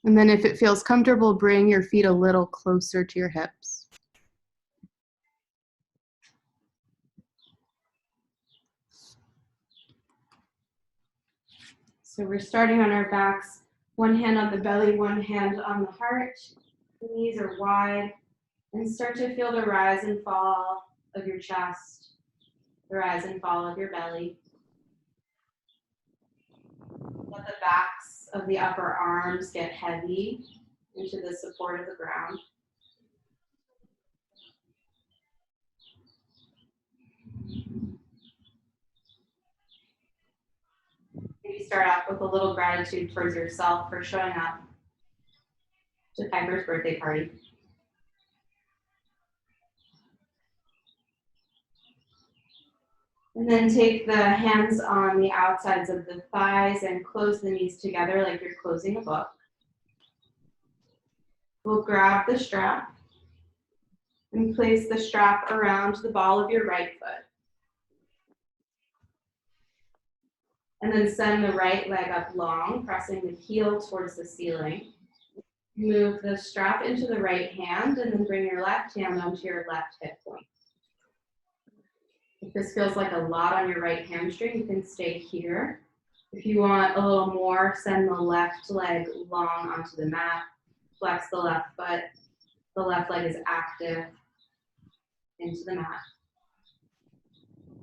And then if it feels comfortable, bring your feet a little closer to your hips. So we're starting on our backs, one hand on the belly, one hand on the heart. The knees are wide, and start to feel the rise and fall of your chest, the rise and fall of your belly. Let the backs of the upper arms get heavy into the support of the ground. Maybe start off with a little gratitude towards yourself for showing up to Piper's birthday party. And then take the hands on the outsides of the thighs and close the knees together like you're closing a book. We'll grab the strap and place the strap around the ball of your right foot. And then send the right leg up long, pressing the heel towards the ceiling. Move the strap into the right hand and then bring your left hand onto your left hip point. If this feels like a lot on your right hamstring, you can stay here. If you want a little more, send the left leg long onto the mat. Flex the left foot. The left leg is active into the mat.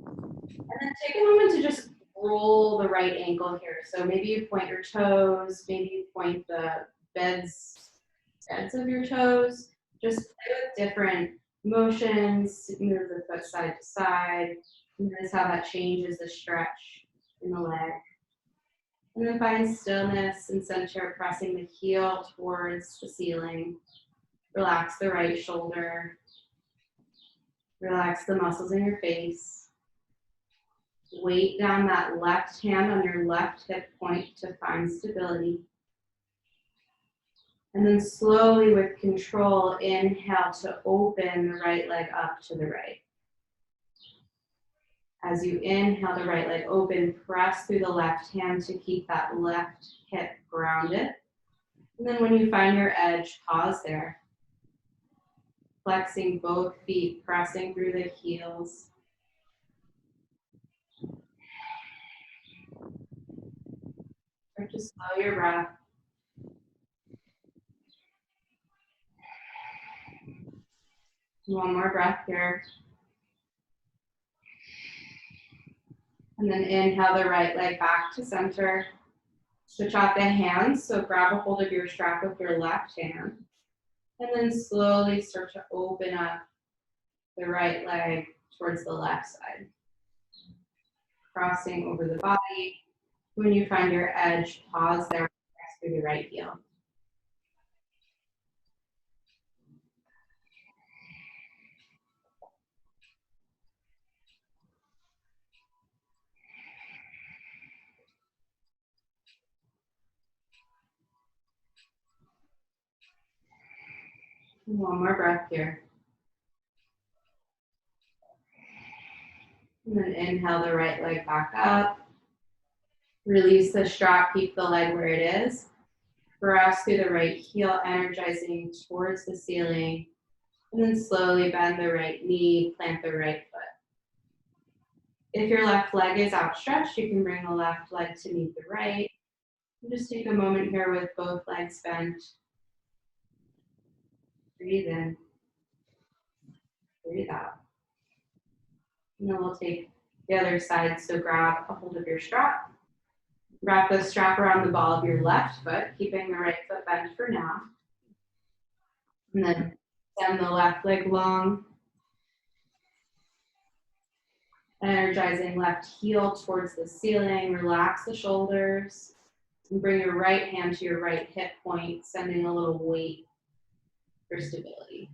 And then take a moment to just roll the right ankle here. So maybe you point your toes, maybe you point the beds of your toes. Just play with different motions, move the foot side to side. Notice how that changes the stretch in the leg. And then find stillness and center, pressing the heel towards the ceiling. Relax the right shoulder. Relax the muscles in your face. Weight down that left hand on your left hip point to find stability. And then slowly with control, inhale to open the right leg up to the right. As you inhale the right leg open, press through the left hand to keep that left hip grounded. And then when you find your edge, pause there. Flexing both feet, pressing through the heels. Start to slow your breath. One more breath here. And then inhale the right leg back to center. Switch out the hands, so grab a hold of your strap with your left hand. And then slowly start to open up the right leg towards the left side. Crossing over the body. When you find your edge, pause there, press through the right heel. One more breath here. And then inhale the right leg back up. Release the strap, keep the leg where it is. Press through the right heel, energizing towards the ceiling. And then slowly bend the right knee, plant the right foot. If your left leg is outstretched, you can bring the left leg to meet the right. And just take a moment here with both legs bent. Breathe in. Breathe out. And then we'll take the other side. So grab a hold of your strap. Wrap the strap around the ball of your left foot, keeping the right foot bent for now. And then send the left leg long. Energizing left heel towards the ceiling. Relax the shoulders. And bring your right hand to your right hip point, sending a little weight for stability.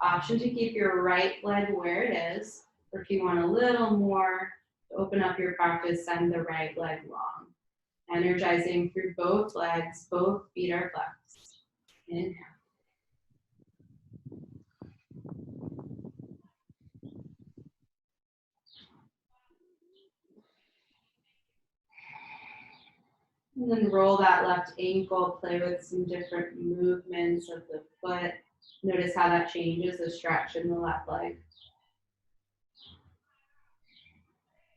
Option to keep your right leg where it is, or if you want a little more, to open up your practice, send the right leg long. Energizing through both legs, both feet are flexed. Inhale. And then roll that left ankle, play with some different movements of the foot. Notice how that changes the stretch in the left leg.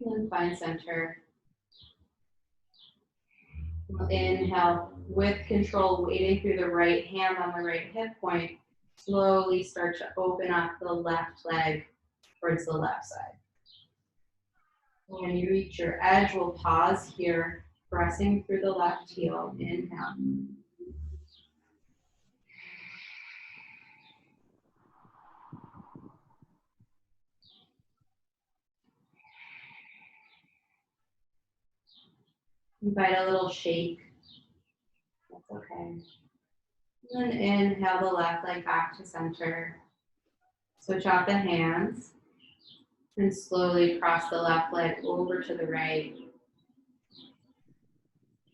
And then find center. We'll inhale with control, weighting through the right hand on the right hip point. Slowly start to open up the left leg towards the left side. When you reach your edge, we'll pause here, pressing through the left heel. Inhale. Invite a little shake. That's okay. And then inhale the left leg back to center. Switch out the hands. And slowly cross the left leg over to the right.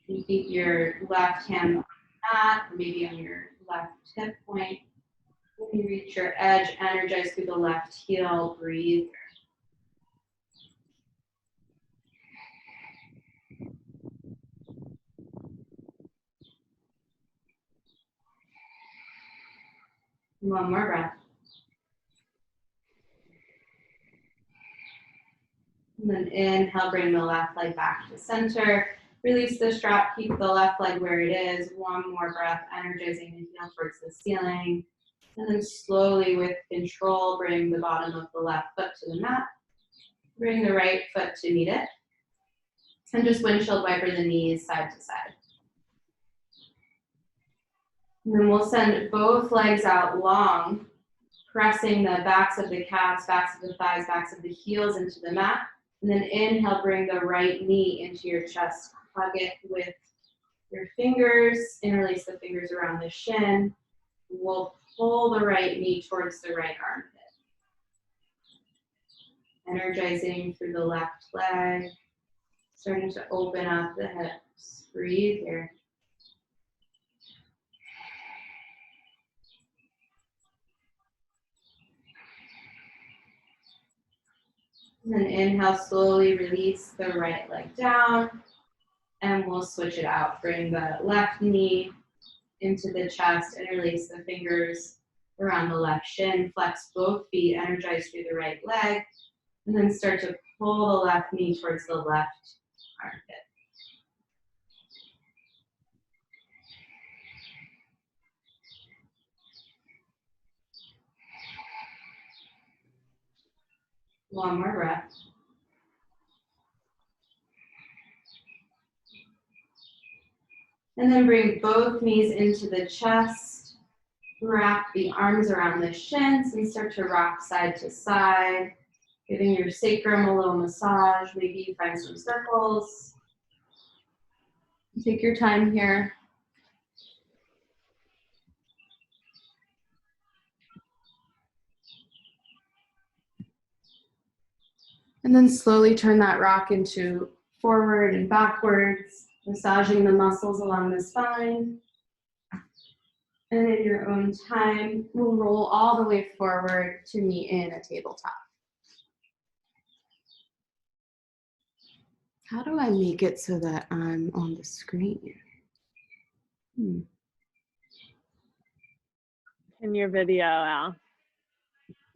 You keep your left hand on the mat, maybe on your left hip point. When you reach your edge, energize through the left heel, breathe. One more breath. And then inhale, bring the left leg back to center. Release the strap, keep the left leg where it is. One more breath, energizing the heel towards the ceiling. And then slowly with control, bring the bottom of the left foot to the mat. Bring the right foot to meet it. And just windshield wiper the knees side to side. And then we'll send both legs out long, pressing the backs of the calves, backs of the thighs, backs of the heels into the mat. And then inhale, bring the right knee into your chest. Hug it with your fingers. Interlace the fingers around the shin. We'll pull the right knee towards the right armpit. Energizing through the left leg. Starting to open up the hips. Breathe here. And then inhale, slowly release the right leg down. And we'll switch it out. Bring the left knee into the chest, interlace the fingers around the left shin, flex both feet, energize through the right leg, and then start to pull the left knee towards the left armpit. One more breath. And then bring both knees into the chest. Wrap the arms around the shins and start to rock side to side, giving your sacrum a little massage. Maybe you find some circles. Take your time here. And then slowly turn that rock into forward and backwards, massaging the muscles along the spine. And in your own time, we'll roll all the way forward to meet in a tabletop. How do I make it so that I'm on the screen? In your video, Al.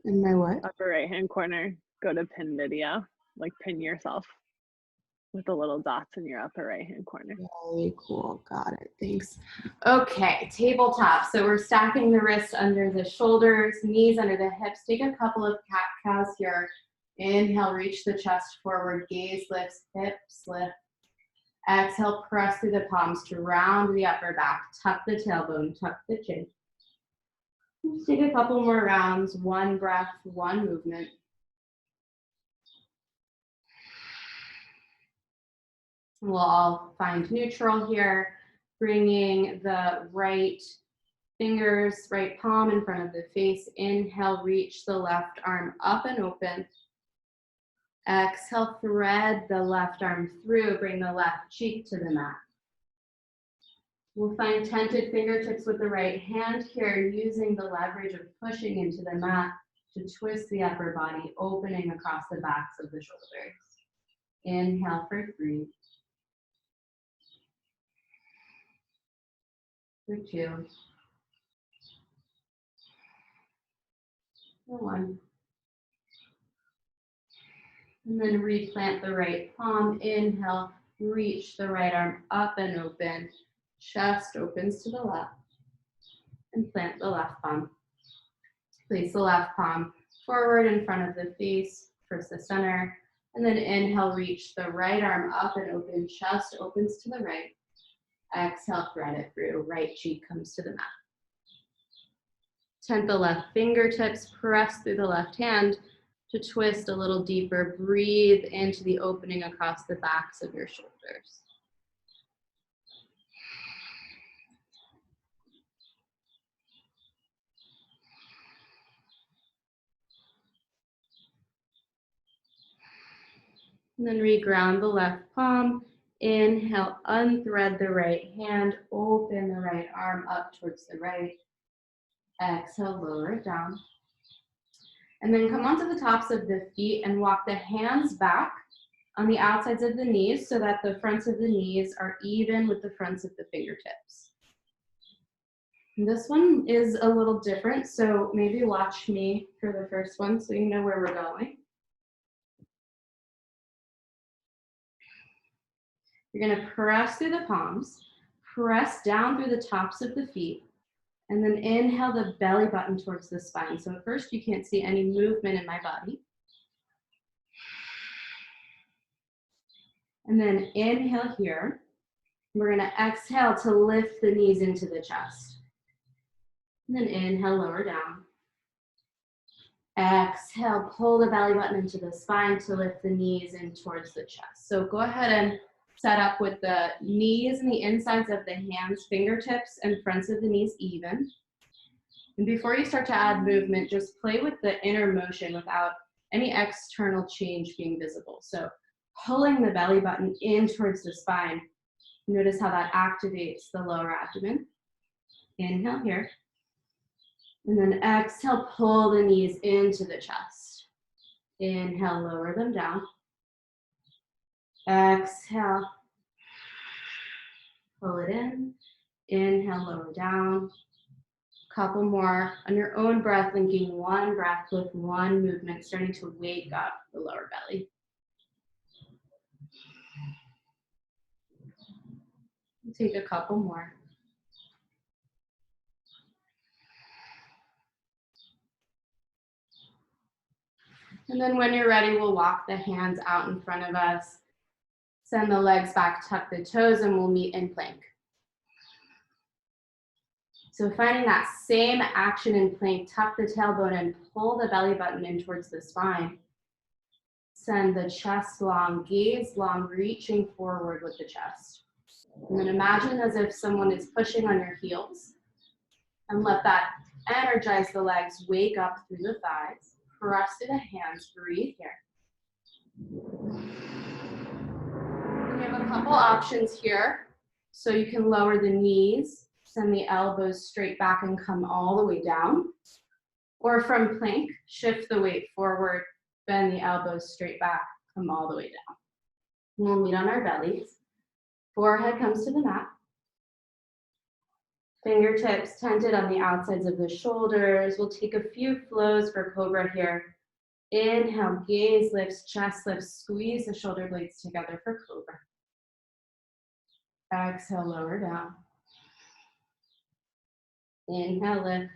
In my what? Upper right-hand corner, go to pin video, like pin yourself with the little dots in your upper right-hand corner. Very cool, got it, thanks. Okay, tabletop. So we're stacking the wrists under the shoulders, knees under the hips. Take a couple of cat-cows here. Inhale, reach the chest forward, gaze lifts, hips lift. Exhale, press through the palms to round the upper back, tuck the tailbone, tuck the chin. Just take a couple more rounds, one breath, one movement. We'll all find neutral here, bringing the right fingers, right palm in front of the face. Inhale, reach the left arm up and open. Exhale, thread the left arm through, bring the left cheek to the mat. We'll find tented fingertips with the right hand here, using the leverage of pushing into the mat to twist the upper body, opening across the backs of the shoulders. Inhale for 3. for 2, for 1. And then replant the right palm. Inhale, reach the right arm up and open. Chest opens to the left. And plant the left palm. Place the left palm forward in front of the face, towards the center. And then inhale, reach the right arm up and open. Chest opens to the right. Exhale, thread it through. Right cheek comes to the mat. Tent the left fingertips, press through the left hand to twist a little deeper. Breathe into the opening across the backs of your shoulders. And then reground the left palm. Inhale, unthread the right hand, open the right arm up towards the right. Exhale, lower it down. And then come onto the tops of the feet and walk the hands back on the outsides of the knees so that the fronts of the knees are even with the fronts of the fingertips. And this one is a little different, so maybe watch me for the first one so you know where we're going. You're gonna press through the palms, press down through the tops of the feet, and then inhale the belly button towards the spine. So at first you can't see any movement in my body. And then inhale here. We're gonna exhale to lift the knees into the chest. And then inhale, lower down. Exhale, pull the belly button into the spine to lift the knees in towards the chest. So go ahead and set up with the knees and the insides of the hands, fingertips, and fronts of the knees even. And before you start to add movement, just play with the inner motion without any external change being visible. So pulling the belly button in towards the spine. Notice how that activates the lower abdomen. Inhale here. And then exhale, pull the knees into the chest. Inhale, lower them down. Exhale, pull it in. Inhale, lower down. Couple more on your own breath, linking one breath with one movement, starting to wake up the lower belly. Take a couple more. And then when you're ready, we'll walk the hands out in front of us. Send the legs back, tuck the toes, and we'll meet in plank. So finding that same action in plank, tuck the tailbone and pull the belly button in towards the spine. Send the chest long, gaze long, reaching forward with the chest. And then imagine as if someone is pushing on your heels. And let that energize the legs, wake up through the thighs. Press to the hands, breathe here. And you have a couple options here. So you can lower the knees, send the elbows straight back and come all the way down. Or from plank, shift the weight forward, bend the elbows straight back, come all the way down. We'll meet on our bellies. Forehead comes to the mat. Fingertips tented on the outsides of the shoulders. We'll take a few flows for cobra here. Inhale, gaze lifts, chest lifts, squeeze the shoulder blades together for cobra. Exhale, lower down. Inhale, lift.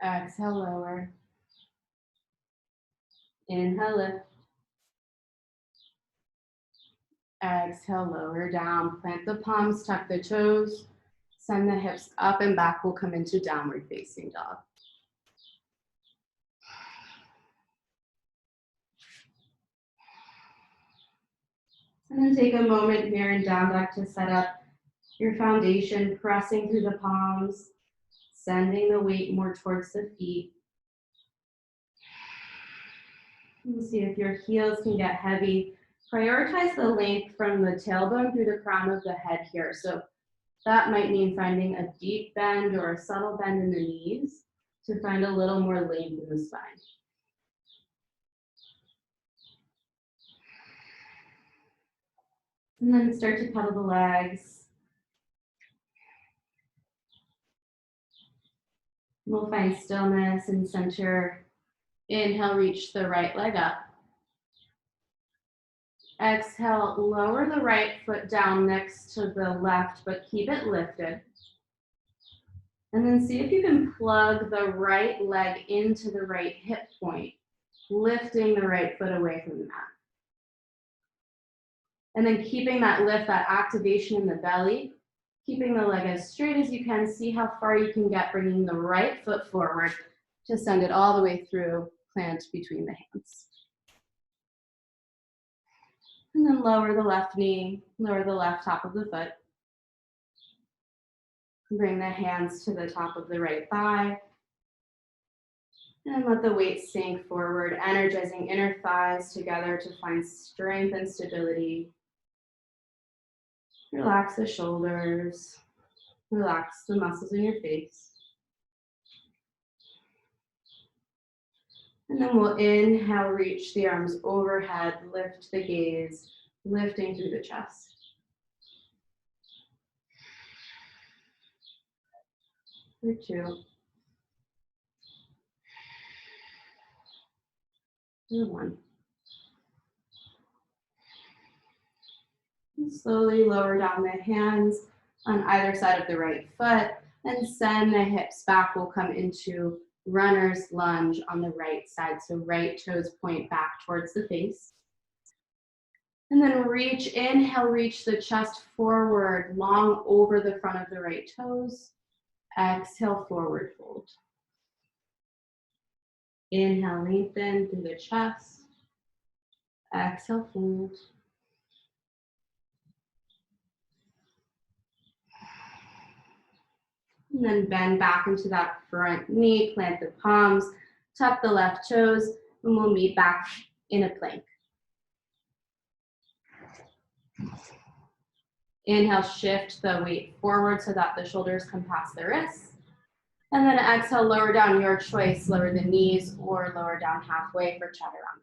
Exhale, lower. Inhale, lift. Exhale, lower down. Plant the palms, tuck the toes. Send the hips up and back. We'll come into downward facing dog. And then take a moment here in down dog to set up your foundation, pressing through the palms, sending the weight more towards the feet. And see if your heels can get heavy. Prioritize the length from the tailbone through the crown of the head here. So that might mean finding a deep bend or a subtle bend in the knees to find a little more length in the spine. And then start to pedal the legs. We'll find stillness and center. Inhale, reach the right leg up. Exhale, lower the right foot down next to the left, but keep it lifted. And then see if you can plug the right leg into the right hip point, lifting the right foot away from the mat. And then keeping that lift, that activation in the belly, keeping the leg as straight as you can. See how far you can get, bringing the right foot forward to send it all the way through, plant between the hands. And then lower the left knee, lower the left top of the foot. Bring the hands to the top of the right thigh. And let the weight sink forward, energizing inner thighs together to find strength and stability. Relax the shoulders. Relax the muscles in your face. And then we'll inhale, reach the arms overhead, lift the gaze, lifting through the chest. For 2. For 1. And slowly lower down the hands on either side of the right foot and send the hips back. We'll come into runner's lunge on the right side. So right toes point back towards the face. And then reach, inhale, reach the chest forward, long over the front of the right toes. Exhale, forward fold. Inhale, lengthen through the chest. Exhale, fold. And then bend back into that front knee, plant the palms, tuck the left toes, and we'll meet back in a plank. Inhale, shift the weight forward so that the shoulders come past the wrists. And then exhale, lower down your choice, lower the knees or lower down halfway for chaturanga.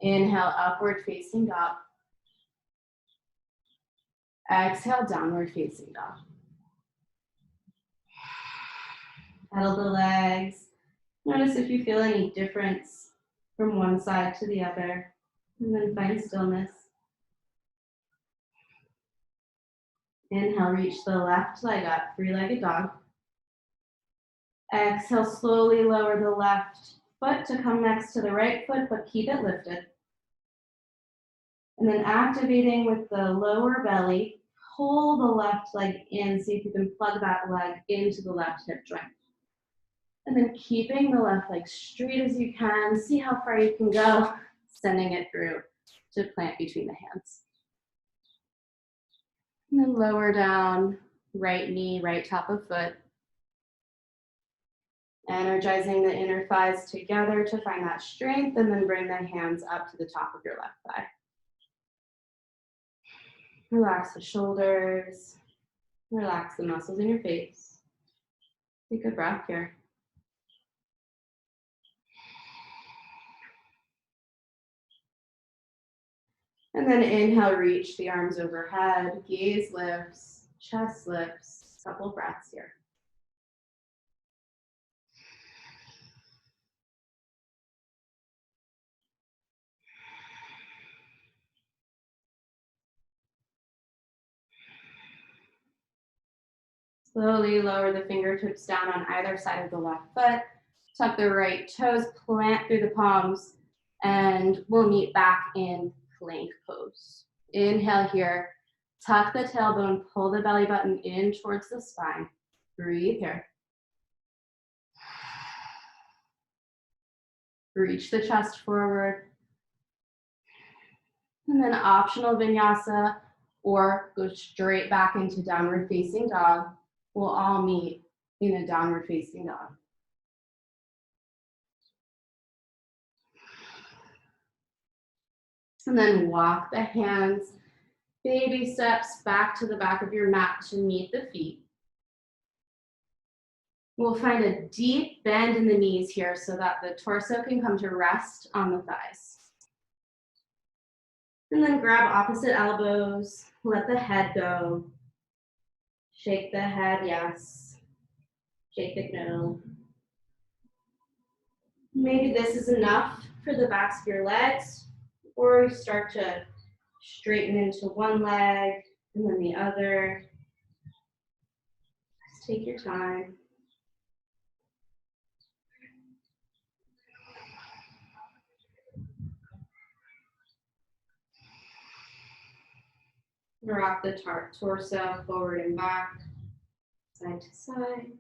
Inhale, upward facing dog. Exhale, downward facing dog. Pedal the legs. Notice if you feel any difference from one side to the other. And then find stillness. Inhale, reach the left leg up, three-legged dog. Exhale, slowly lower the left foot to come next to the right foot, but keep it lifted. And then activating with the lower belly, pull the left leg in, see if you can plug that leg into the left hip joint. And then keeping the left leg straight as you can, see how far you can go, sending it through to plant between the hands. And then lower down, right knee, right top of foot. Energizing the inner thighs together to find that strength, and then bring the hands up to the top of your left thigh. Relax the shoulders, relax the muscles in your face. Take a breath here. And then inhale, reach the arms overhead, gaze lifts, chest lifts, couple breaths here. Slowly lower the fingertips down on either side of the left foot. Tuck the right toes, plant through the palms, and we'll meet back in plank pose. Inhale here, tuck the tailbone, pull the belly button in towards the spine. Breathe here. Reach the chest forward. And then optional vinyasa, or go straight back into downward facing dog. We'll all meet in a downward facing dog. And then walk the hands, baby steps back to the back of your mat to meet the feet. We'll find a deep bend in the knees here so that the torso can come to rest on the thighs. And then grab opposite elbows, let the head go. Shake the head, yes. Shake it no. Maybe this is enough for the backs of your legs, or you start to straighten into one leg and then the other. Just take your time. Rock the torso forward and back, side to side.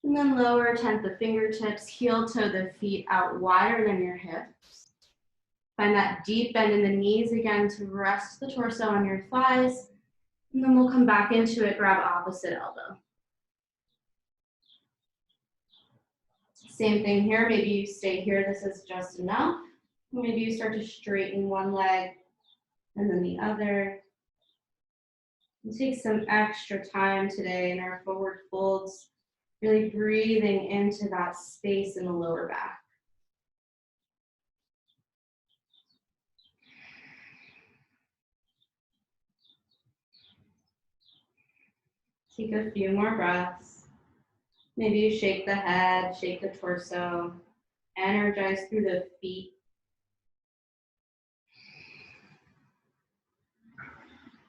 And then lower, tent the fingertips, heel toe the feet out wider than your hips. Find that deep bend in the knees again to rest the torso on your thighs. And then we'll come back into it, grab opposite elbow. Same thing here, maybe you stay here, this is just enough. Maybe you start to straighten one leg and then the other. We'll take some extra time today in our forward folds, really breathing into that space in the lower back. Take a few more breaths. Maybe you shake the head, shake the torso, energize through the feet.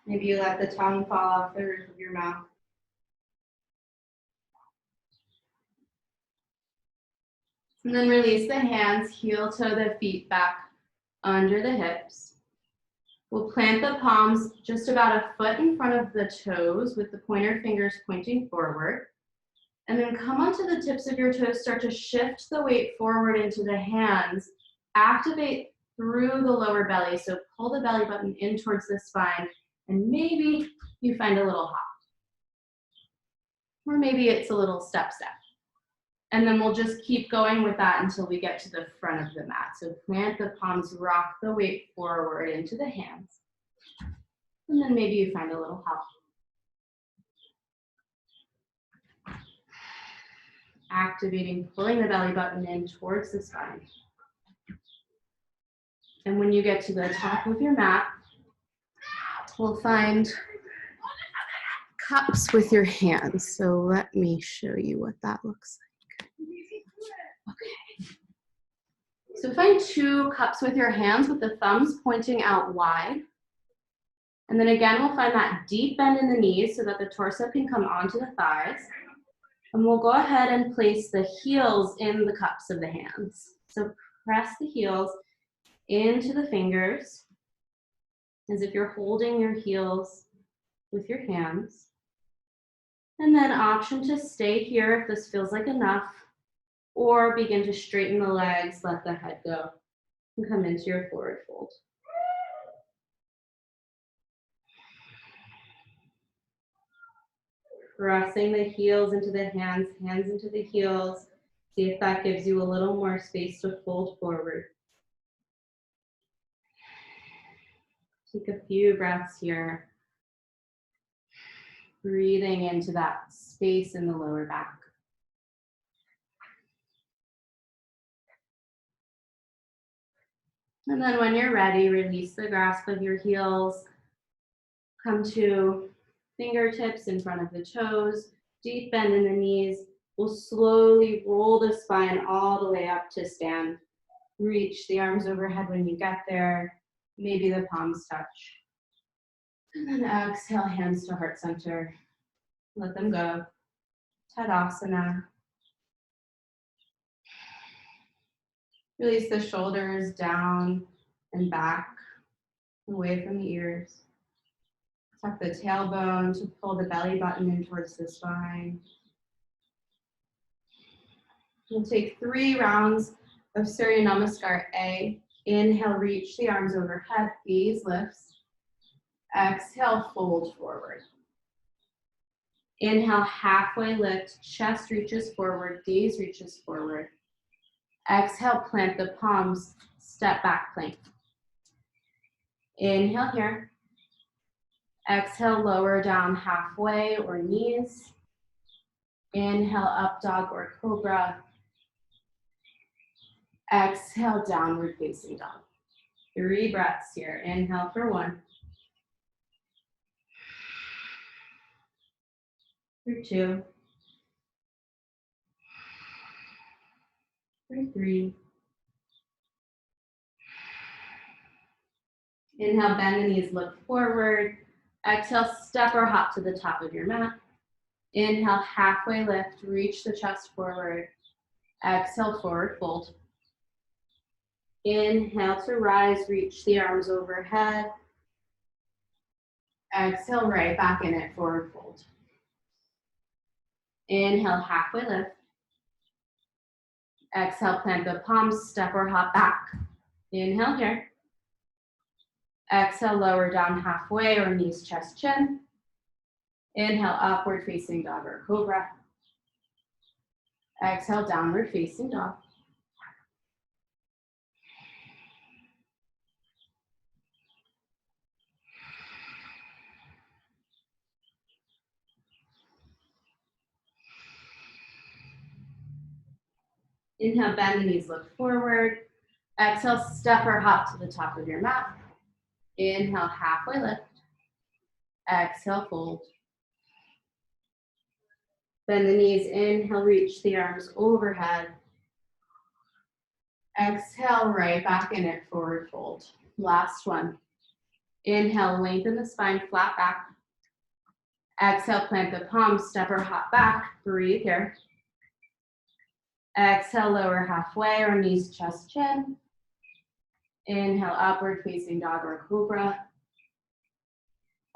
Maybe you let the tongue fall off the roof of your mouth. And then release the hands, heel toe the feet back under the hips. We'll plant the palms just about a foot in front of the toes with the pointer fingers pointing forward. And then come onto the tips of your toes, start to shift the weight forward into the hands. Activate through the lower belly, so pull the belly button in towards the spine, and maybe you find a little hop. Or maybe it's a little step. And then we'll just keep going with that until we get to the front of the mat. So plant the palms, rock the weight forward into the hands. And then maybe you find a little hop. Activating, pulling the belly button in towards the spine. And when you get to the top of your mat, we'll find cups with your hands. So let me show you what that looks like. Okay. So find 2 cups with your hands with the thumbs pointing out wide. And then again, we'll find that deep bend in the knees so that the torso can come onto the thighs. And we'll go ahead and place the heels in the cups of the hands. So press the heels into the fingers as if you're holding your heels with your hands. And then option to stay here if this feels like enough, or begin to straighten the legs, let the head go, and come into your forward fold. Pressing the heels into the hands, hands into the heels. See if that gives you a little more space to fold forward. Take a few breaths here. Breathing into that space in the lower back. And then when you're ready, release the grasp of your heels. Come to fingertips in front of the toes, deep bend in the knees. We'll slowly roll the spine all the way up to stand. Reach the arms overhead when you get there. Maybe the palms touch. And then exhale, hands to heart center. Let them go. Tadasana. Release the shoulders down and back, away from the ears. Tuck the tailbone to pull the belly button in towards the spine. We'll take 3 rounds of Surya Namaskar A. Inhale, reach the arms overhead, gaze lifts. Exhale, fold forward. Inhale, halfway lift, chest reaches forward, gaze reaches forward. Exhale, plant the palms, step back plank. Inhale here. Exhale, lower down halfway or knees. Inhale, up dog or cobra. Exhale, downward facing dog. 3 breaths here. Inhale for 1. For 2. for 3. Inhale, bend the knees, look forward. Exhale, step or hop to the top of your mat. Inhale, halfway lift, reach the chest forward. Exhale, forward fold. Inhale to rise, reach the arms overhead. Exhale, right back in it, forward fold. Inhale, halfway lift. Exhale, plant the palms, step or hop back. Inhale here. Exhale, lower down halfway or knees, chest, chin. Inhale, upward facing dog or cobra. Exhale, downward facing dog. Inhale, bend the knees, look forward. Exhale, step or hop to the top of your mat. Inhale, halfway lift. Exhale, fold. Bend the knees, inhale, reach the arms overhead. Exhale, right back in it, forward fold. Last one. Inhale, lengthen the spine, flat back. Exhale, plant the palms, step or hop back. Breathe here. Exhale, lower halfway or knees, chest, chin. Inhale, upward facing dog or cobra.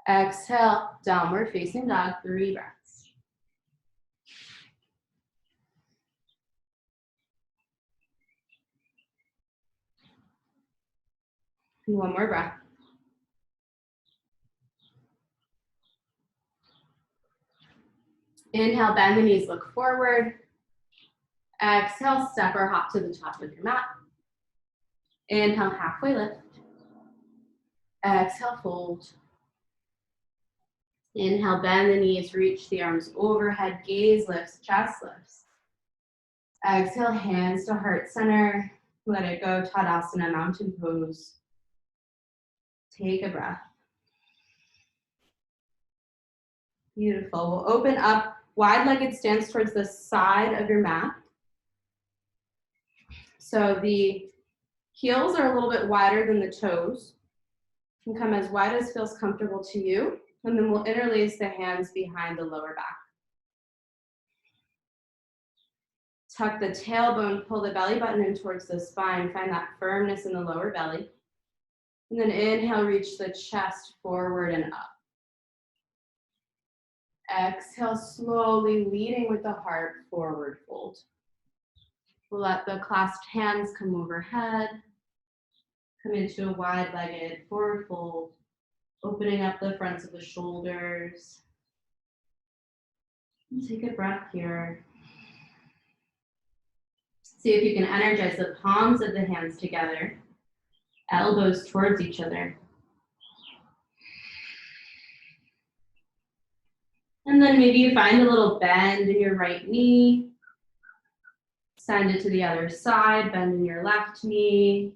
Exhale, downward facing dog, 3 breaths. One more breath. Inhale, bend the knees, look forward. Exhale, step or hop to the top of your mat. Inhale, halfway lift. Exhale, fold. Inhale, bend the knees, reach the arms overhead, gaze lifts, chest lifts. Exhale, hands to heart center. Let it go, Tadasana, mountain pose. Take a breath. Beautiful. We'll open up wide-legged stance towards the side of your mat. So the heels are a little bit wider than the toes. You can come as wide as feels comfortable to you. And then we'll interlace the hands behind the lower back. Tuck the tailbone, pull the belly button in towards the spine. Find that firmness in the lower belly. And then inhale, reach the chest forward and up. Exhale, slowly leading with the heart, forward fold. We'll let the clasped hands come overhead. Come into a wide-legged forward fold, opening up the fronts of the shoulders. And take a breath here. See if you can energize the palms of the hands together, elbows towards each other. And then maybe you find a little bend in your right knee. Send it to the other side, bend in your left knee.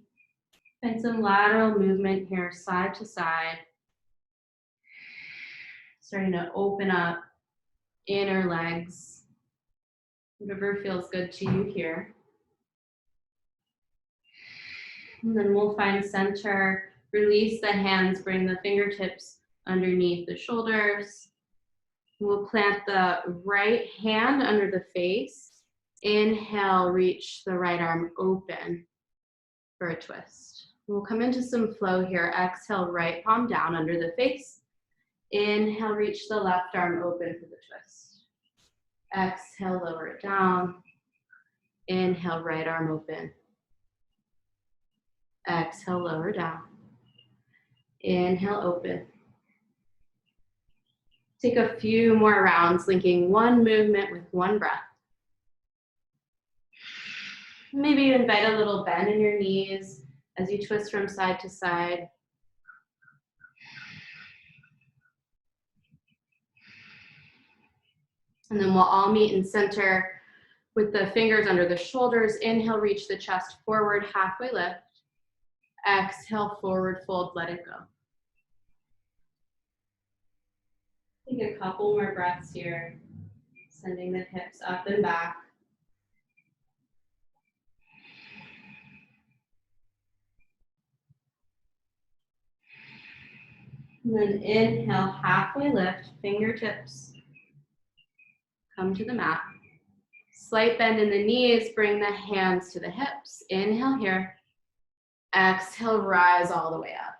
Find some lateral movement here, side to side. Starting to open up inner legs. Whatever feels good to you here. And then we'll find center. Release the hands, bring the fingertips underneath the shoulders. We'll plant the right hand under the face. Inhale, reach the right arm open for a twist. We'll come into some flow here. Exhale, right palm down under the face. Inhale, reach the left arm open for the twist. Exhale, lower it down. Inhale, right arm open. Exhale, lower down. Inhale, open. Take a few more rounds, linking one movement with one breath. Maybe invite a little bend in your knees as you twist from side to side. And then we'll all meet in center with the fingers under the shoulders. Inhale, reach the chest forward, halfway lift. Exhale, forward fold, let it go. Take a couple more breaths here, sending the hips up and back. And then inhale, halfway lift, fingertips come to the mat. Slight bend in the knees, bring the hands to the hips. Inhale here. Exhale, rise all the way up.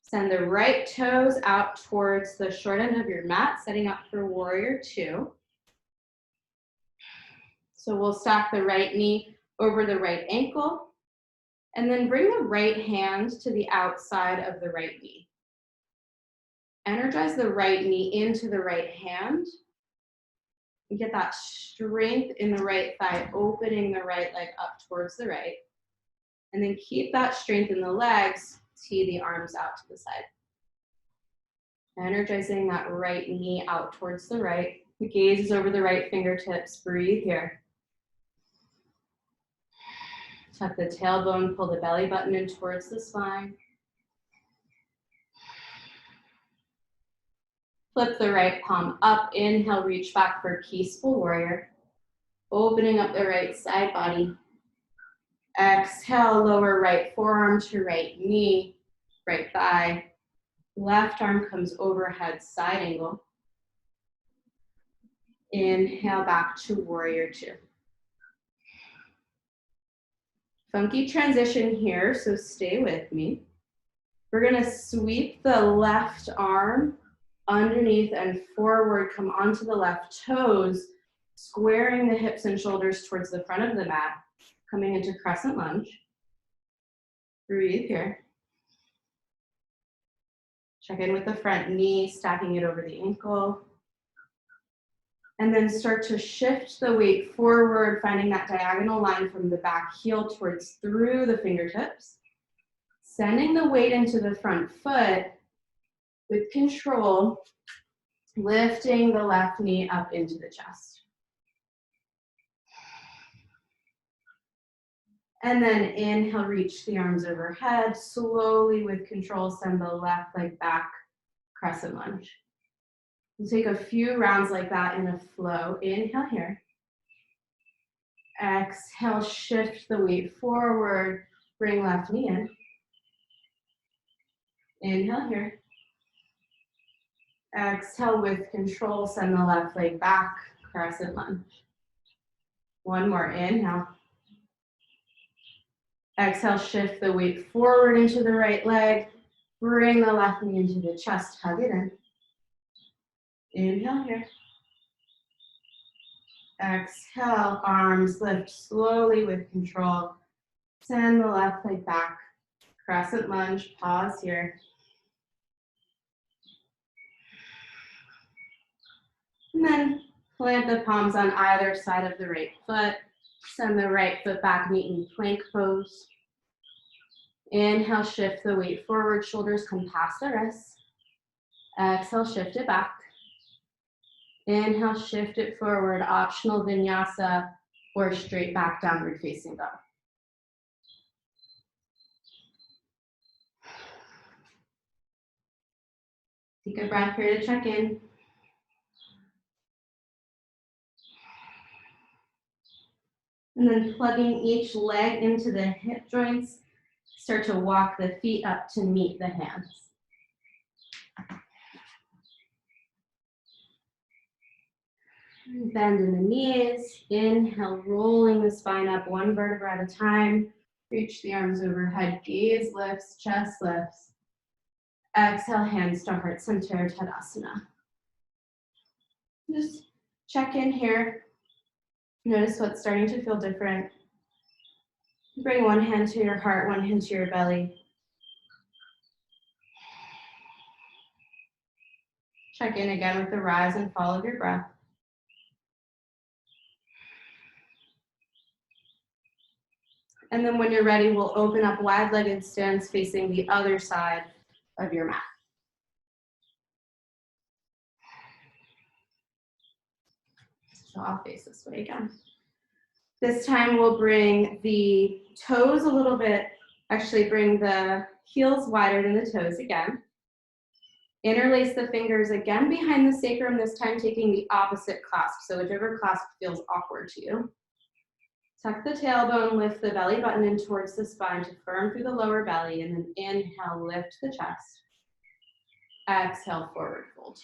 Send the right toes out towards the short end of your mat, setting up for warrior two. So we'll stack the right knee over the right ankle, and then bring the right hand to the outside of the right knee. Energize the right knee into the right hand. You get that strength in the right thigh, opening the right leg up towards the right. And then keep that strength in the legs, tee the arms out to the side. Energizing that right knee out towards the right. The gaze is over the right fingertips. Breathe here. Tuck the tailbone, pull the belly button in towards the spine. Flip the right palm up. Inhale, reach back for peaceful warrior. Opening up the right side body. Exhale, lower right forearm to right knee, right thigh. Left arm comes overhead, side angle. Inhale, back to warrior two. Funky transition here, so stay with me. We're gonna sweep the left arm underneath and forward, come onto the left toes, squaring the hips and shoulders towards the front of the mat, coming into crescent lunge. Breathe here. Check in with the front knee, stacking it over the ankle. And then start to shift the weight forward, finding that diagonal line from the back heel towards through the fingertips. Sending the weight into the front foot with control, lifting the left knee up into the chest. And then inhale, reach the arms overhead. Slowly with control, send the left leg back, crescent lunge. We'll take a few rounds like that in a flow. Inhale here. Exhale, shift the weight forward, bring left knee in. Inhale here. Exhale with control, send the left leg back, crescent lunge. One more, inhale. Exhale, shift the weight forward into the right leg. Bring the left knee into the chest, hug it in. Inhale here. Exhale, arms lift slowly with control. Send the left leg back, crescent lunge, pause here. And then plant the palms on either side of the right foot. Send the right foot back, meet in plank pose. Inhale, shift the weight forward, shoulders come past the wrists. Exhale, shift it back. Inhale, shift it forward, optional vinyasa or straight back downward facing dog. Take a breath here to check in. And then plugging each leg into the hip joints, start to walk the feet up to meet the hands. Bend in the knees. Inhale, rolling the spine up one vertebra at a time. Reach the arms overhead, gaze lifts, chest lifts. Exhale, hands to heart center, Tadasana. Just check in here. Notice what's starting to feel different. Bring one hand to your heart, one hand to your belly. Check in again with the rise and fall of your breath. And then when you're ready, we'll open up wide-legged stance facing the other side of your mat. So I'll face this way again. This time we'll bring the toes a little bit, actually bring the heels wider than the toes again. Interlace the fingers again behind the sacrum, this time taking the opposite clasp, so whichever clasp feels awkward to you. Tuck the tailbone, lift the belly button in towards the spine to firm through the lower belly, and then inhale, lift the chest. Exhale, forward fold.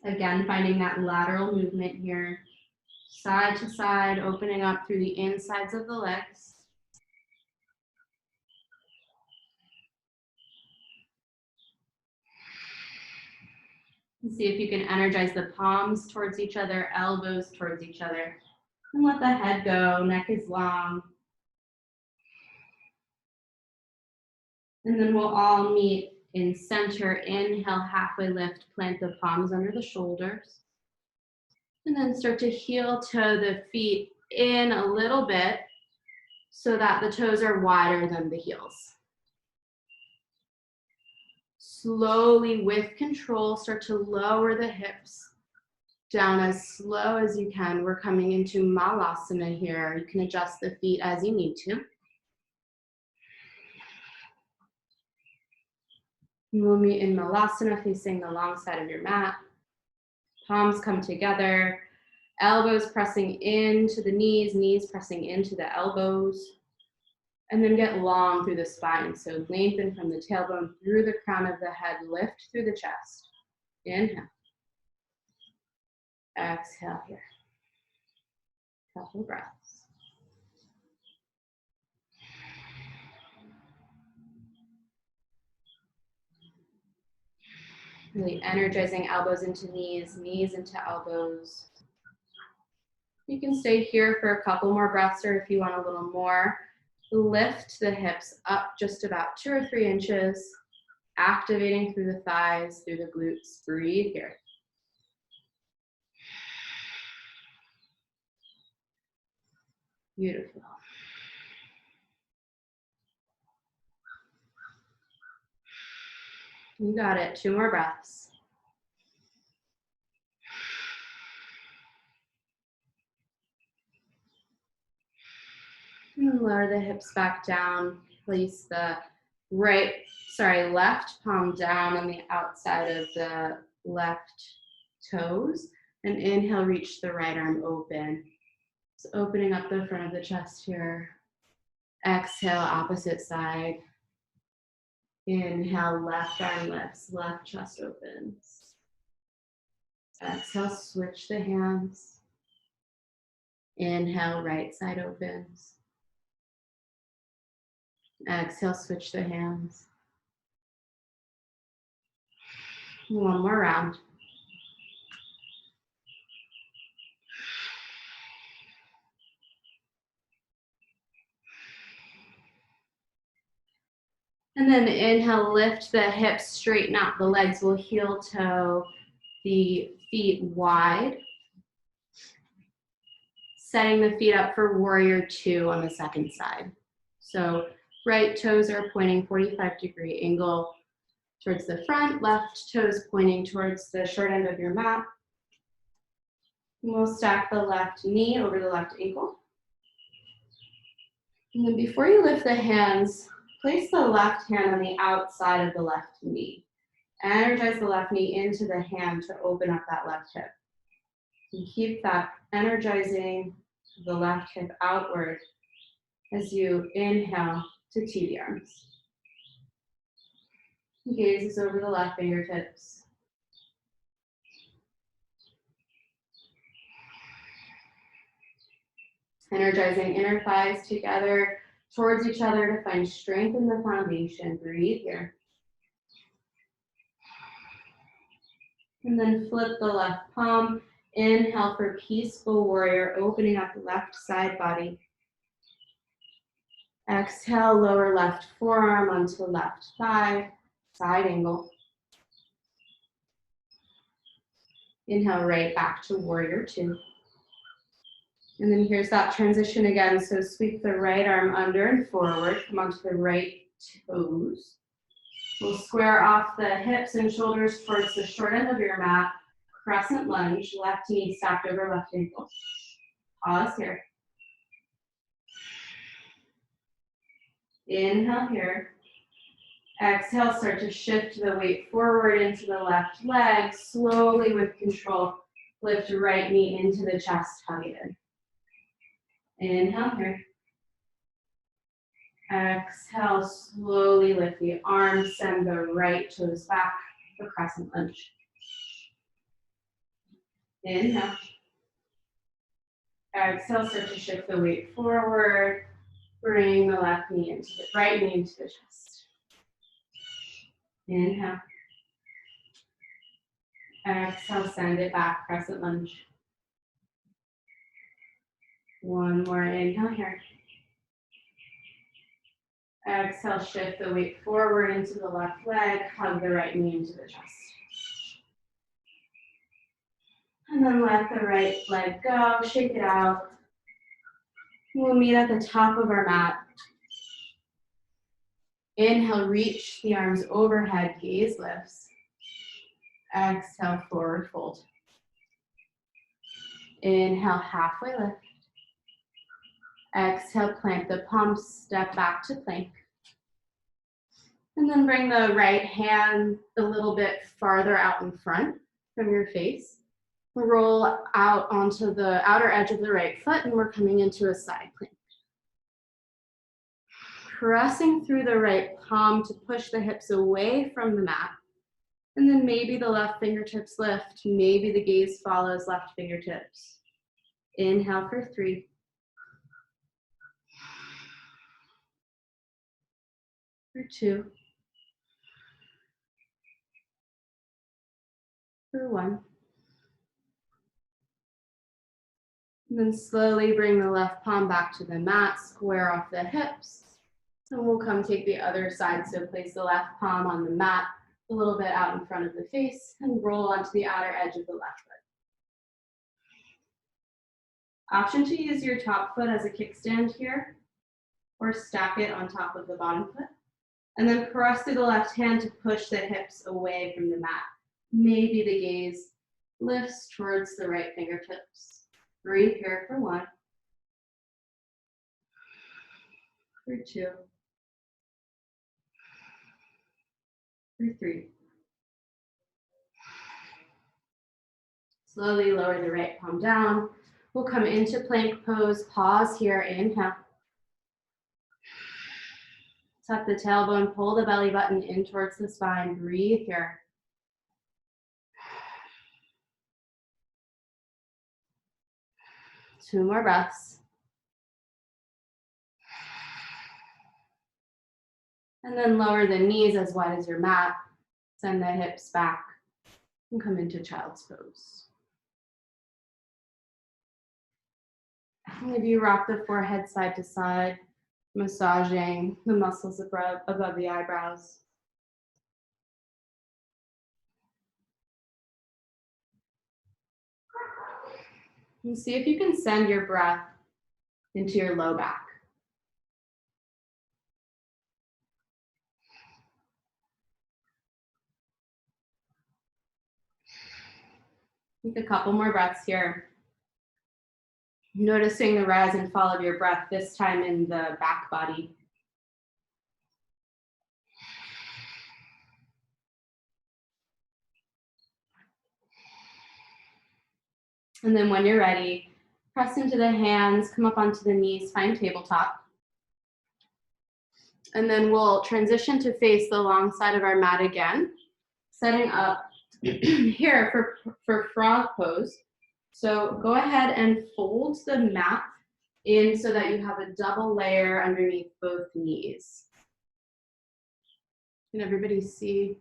Again, finding that lateral movement here, side to side, opening up through the insides of the legs. And see if you can energize the palms towards each other, elbows towards each other. And let the head go, neck is long. And then we'll all meet in center. Inhale, halfway lift, plant the palms under the shoulders. And then start to heel toe the feet in a little bit so that the toes are wider than the heels. Slowly, with control, start to lower the hips down as slow as you can. We're coming into Malasana here. You can adjust the feet as you need to. We'll meet in Malasana, facing the long side of your mat. Palms come together, elbows pressing into the knees, knees pressing into the elbows. And then get long through the spine. So lengthen from the tailbone through the crown of the head, lift through the chest. Inhale. Exhale here. Couple breaths. Really energizing elbows into knees, knees into elbows. You can stay here for a couple more breaths, or if you want a little more, lift the hips up just about 2 or 3 inches, activating through the thighs, through the glutes. Breathe here. Beautiful. You got it. 2 more breaths. And lower the hips back down. Place the left palm down on the outside of the left toes. And inhale, reach the right arm open. So opening up the front of the chest here. Exhale, opposite side. Inhale, left arm lifts, left chest opens. Exhale, switch the hands. Inhale, right side opens. Exhale, switch the hands. One more round. And then inhale, lift the hips, straighten out the legs. We'll heel toe the feet wide. Setting the feet up for warrior 2 on the second side. So right toes are pointing 45-degree angle towards the front, left toes pointing towards the short end of your mat. And we'll stack the left knee over the left ankle. And then before you lift the hands, place the left hand on the outside of the left knee. Energize the left knee into the hand to open up that left hip. And keep that energizing the left hip outward as you inhale to T the arms. Gazes over the left fingertips. Energizing inner thighs together towards each other to find strength in the foundation. Breathe here. And then flip the left palm. Inhale for peaceful warrior, opening up the left side body. Exhale, lower left forearm onto left thigh, side angle. Inhale, right back to warrior 2. And then here's that transition again. So sweep the right arm under and forward, come onto the right toes. We'll square off the hips and shoulders towards the short end of your mat. Crescent lunge, left knee stacked over left ankle. Pause here. Inhale here. Exhale, start to shift the weight forward into the left leg. Slowly with control, lift right knee into the chest, hug it in. Inhale here. Exhale, slowly lift the arms, send the right toes back for crescent lunge. Inhale. Exhale, start to shift the weight forward. Bring the left knee into the right knee into the chest. Inhale. Exhale, send it back, crescent lunge. One more inhale here. Exhale, shift the weight forward into the left leg, hug the right knee into the chest. And then let the right leg go, shake it out. We'll meet at the top of our mat. Inhale, reach the arms overhead, gaze lifts. Exhale, forward fold. Inhale, halfway lift. Exhale, plant the palms, step back to plank. And then bring the right hand a little bit farther out in front from your face. Roll out onto the outer edge of the right foot, and we're coming into a side plank. Pressing through the right palm to push the hips away from the mat. And then maybe the left fingertips lift, maybe the gaze follows left fingertips. Inhale for 3. For 2. For 1. And then slowly bring the left palm back to the mat, square off the hips. And we'll come take the other side. So place the left palm on the mat, a little bit out in front of the face, and roll onto the outer edge of the left foot. Option to use your top foot as a kickstand here, or stack it on top of the bottom foot. And then press through the left hand to push the hips away from the mat. Maybe the gaze lifts towards the right fingertips. Breathe here for 1. For 2. For 3. Slowly lower the right palm down. We'll come into plank pose. Pause here. Inhale. Tuck the tailbone, pull the belly button in towards the spine. Breathe here. Two more breaths. And then lower the knees as wide as your mat. Send the hips back and come into child's pose. Maybe rock the forehead side to side, massaging the muscles above the eyebrows. And see if you can send your breath into your low back. Take a couple more breaths here. Noticing the rise and fall of your breath, this time in the back body. And then when you're ready, press into the hands, come up onto the knees, find tabletop. And then we'll transition to face the long side of our mat again, setting up here for frog pose. So go ahead and fold the mat in so that you have a double layer underneath both knees. Can everybody see?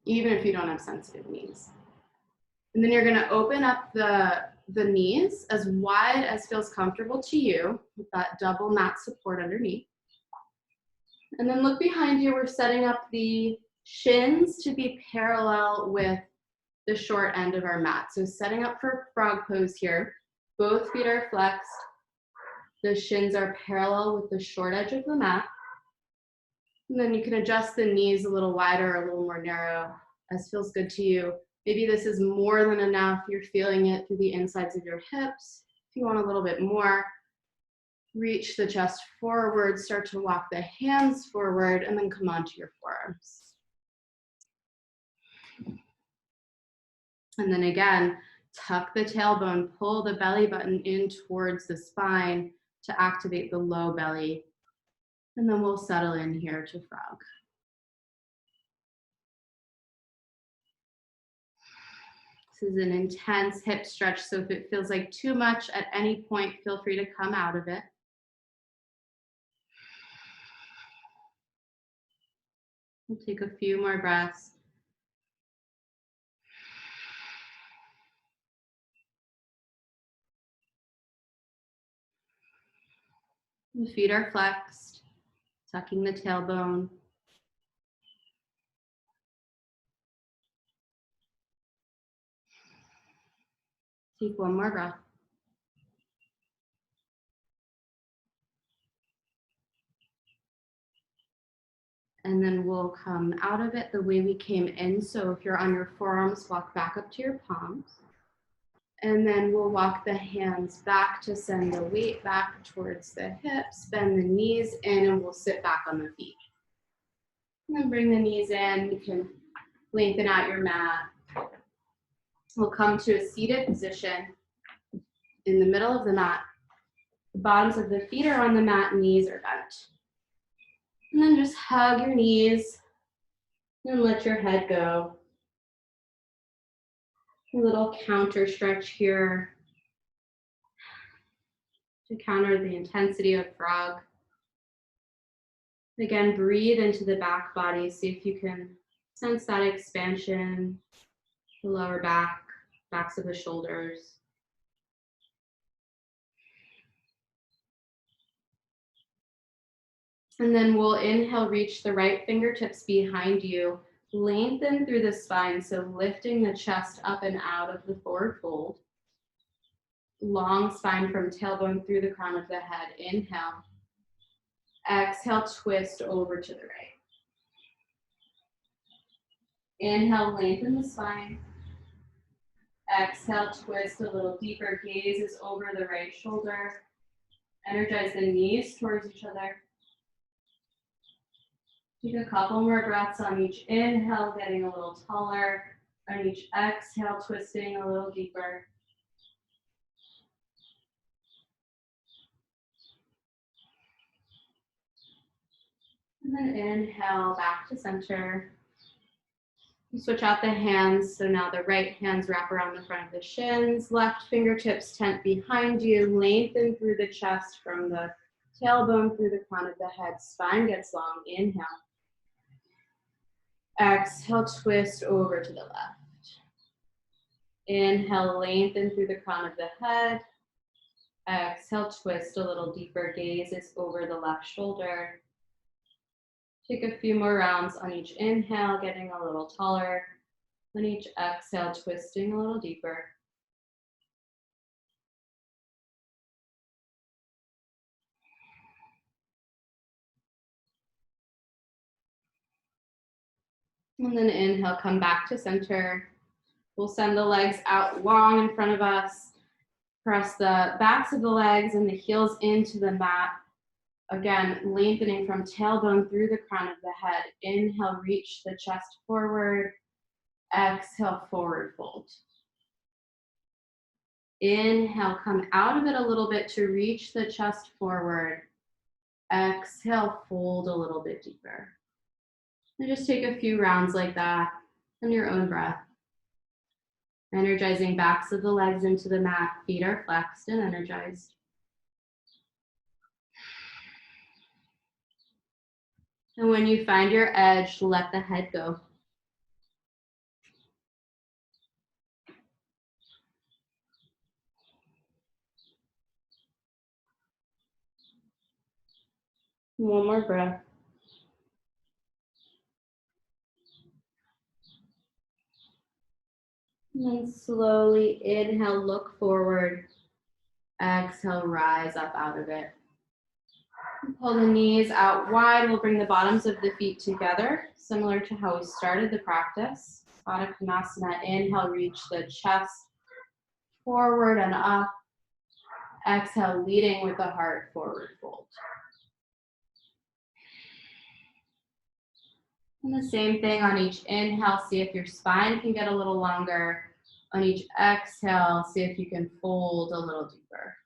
Even if you don't have sensitive knees. And then you're gonna open up the knees as wide as feels comfortable to you with that double mat support underneath. And then look behind you, we're setting up the shins to be parallel with the short end of our mat. So setting up for frog pose here, both feet are flexed. The shins are parallel with the short edge of the mat. And then you can adjust the knees a little wider, a little more narrow, as feels good to you. Maybe this is more than enough. You're feeling it through the insides of your hips. If you want a little bit more, reach the chest forward, start to walk the hands forward, and then come onto your forearms. And then again, Tuck the tailbone, pull the belly button in towards the spine to activate the low belly. And then we'll settle in here to frog. This is an intense hip stretch, so if it feels like too much at any point, feel free to come out of it. We'll take a few more breaths. The feet are flexed, tucking the tailbone. Take one more breath. And then we'll come out of it the way we came in. So if you're on your forearms, walk back up to your palms. And then we'll walk the hands back to send the weight back towards the hips, bend the knees in, and we'll sit back on the feet. And then bring the knees in. You can lengthen out your mat. We'll come to a seated position in the middle of the mat. The bottoms of the feet are on the mat, knees are bent. And then just hug your knees and let your head go. A little counter stretch here to counter the intensity of frog. Again, breathe into the back body. See if you can sense that expansion, the lower back, backs of the shoulders. And then we'll inhale, reach the right fingertips behind you. Lengthen through the spine, so lifting the chest up and out of the forward fold. Long spine from tailbone through the crown of the head. Inhale. Exhale, twist over to the right. Inhale, lengthen the spine. Exhale, twist a little deeper. Gaze is over the right shoulder. Energize the knees towards each other. Take a couple more breaths on each inhale, getting a little taller. On each exhale, twisting a little deeper. And then inhale, back to center. Switch out the hands. So now the right hands wrap around the front of the shins. Left fingertips tent behind you. Lengthen through the chest from the tailbone through the crown of the head. Spine gets long. Inhale. Exhale, twist over to the left. Inhale, lengthen through the crown of the head. Exhale, twist a little deeper. Gaze is over the left shoulder. Take a few more rounds on each inhale, getting a little taller. On each exhale, twisting a little deeper. And then inhale, come back to center. We'll send the legs out long in front of us. Press the backs of the legs and the heels into the mat. Again, lengthening from tailbone through the crown of the head. Inhale, reach the chest forward. Exhale, forward fold. Inhale, come out of it a little bit to reach the chest forward. Exhale, fold a little bit deeper. And just take a few rounds like that on your own breath. Energizing backs of the legs into the mat. Feet are flexed and energized. And when you find your edge, let the head go. One more breath. And then slowly inhale, look forward. Exhale, rise up out of it. Pull the knees out wide. We'll bring the bottoms of the feet together, similar to how we started the practice. Baddha Konasana. Inhale, reach the chest forward and up. Exhale, leading with the heart, forward fold. And the same thing on each inhale. See if your spine can get a little longer. On each exhale, see if you can fold a little deeper.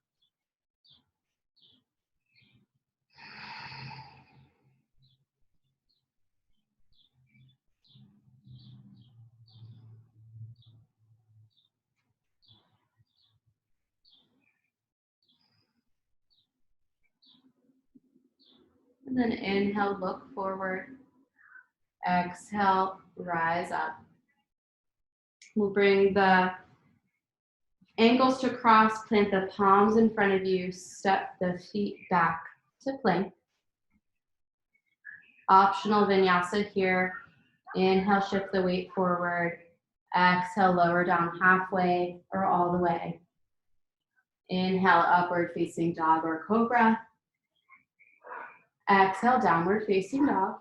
And then inhale, look forward. Exhale, rise up. We'll bring the ankles to cross, plant the palms in front of you, step the feet back to plank. Optional vinyasa here. Inhale, shift the weight forward. Exhale, lower down halfway or all the way. Inhale, upward facing dog or cobra. Exhale, downward facing dog.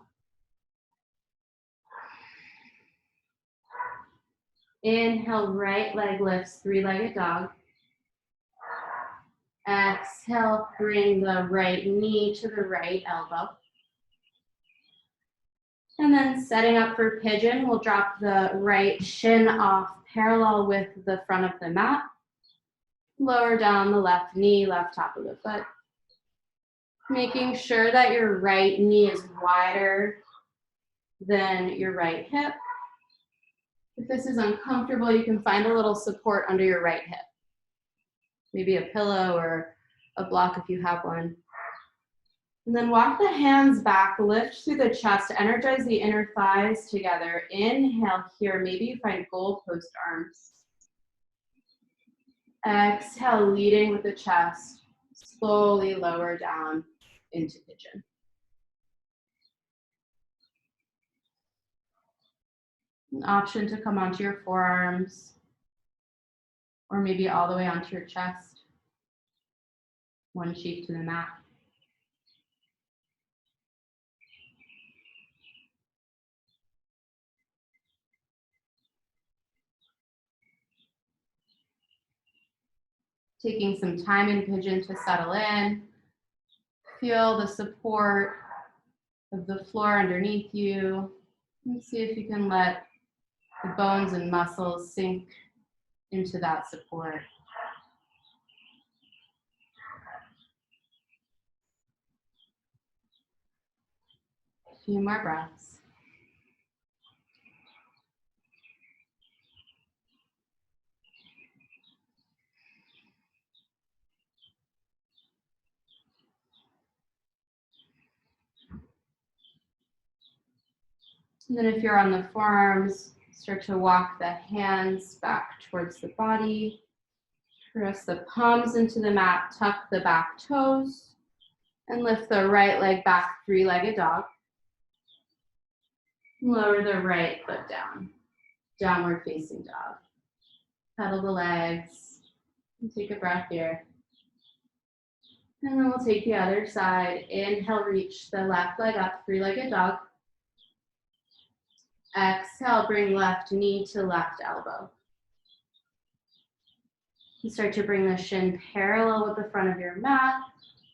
Inhale, right leg lifts, three-legged dog. Exhale, bring the right knee to the right elbow. And then setting up for pigeon, we'll drop the right shin off parallel with the front of the mat. Lower down the left knee, left top of the foot. Making sure that your right knee is wider than your right hip. If this is uncomfortable, you can find a little support under your right hip. Maybe a pillow or a block if you have one. And then walk the hands back, lift through the chest, energize the inner thighs together. Inhale here, maybe you find goalpost arms. Exhale, leading with the chest, slowly lower down into pigeon. An option to come onto your forearms, or maybe all the way onto your chest, one cheek to the mat. Taking some time in pigeon to settle in. Feel the support of the floor underneath you. And see if you can let the bones and muscles sink into that support. A few more breaths. And then if you're on the forearms, start to walk the hands back towards the body. Press the palms into the mat, tuck the back toes, and lift the right leg back, three-legged dog. Lower the right foot down, downward facing dog. Pedal the legs, and take a breath here. And then we'll take the other side. Inhale, reach the left leg up, three-legged dog. Exhale, bring left knee to left elbow. You start to bring the shin parallel with the front of your mat,